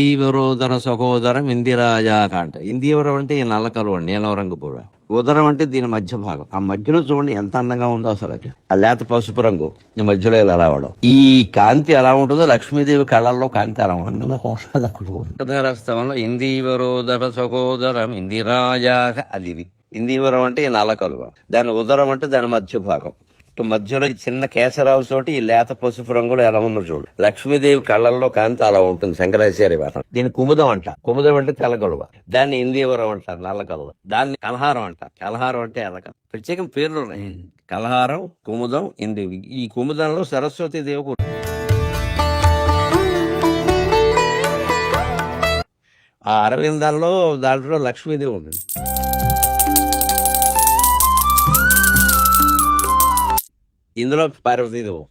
ఇందీవరోదర సహోదరం ఇందిరాజాకాంట. ఇందీవరం అంటే ఈ నల్ల కలువ నీలం రంగు పూల. ఉదరం అంటే దీని మధ్య భాగం. ఆ మధ్యలో చూడండి ఎంత అందంగా ఉందో అసలు. అది ఆ లేత పసుపు రంగు ఈ మధ్యలో ఇలా రావడం. ఈ కాంతి ఎలా ఉంటుందో లక్ష్మీదేవి కళల్లో కాంతి అలా ఉంటుంది. రస్తవంలో ఇందీవరోదర సహోదరం ఇందిరాజాక అది ఇందీవరం అంటే ఈ నల్ల కలువ. దాని ఉదరం అంటే దాని మధ్య భాగం. మధ్యలో చిన్న కేసరావు తోటి ఈ లేత పసుపు రంగులో ఎలా ఉందో చూడు. లక్ష్మీదేవి కళ్ళల్లో కాంతి అలా ఉంటుంది. శంకరాచార్య వారం దీన్ని కుముదం అంట. కుముదం అంటే తెల్లగలువ. దాన్ని ఇందీవరం అంటారు, నల్ల కలువ. దాన్ని కలహారం అంట. కలహారం అంటే ఎలక. ప్రత్యేకం పేర్లు ఉన్నాయి. కలహారం, కుముదం, ఇందేవి. ఈ కుముదంలో సరస్వతి దేవి ఆ అరవిందాల్లో దాంట్లో లక్ష్మీదేవి ఉంటుంది. ఇందులో పార్వతీదేవి.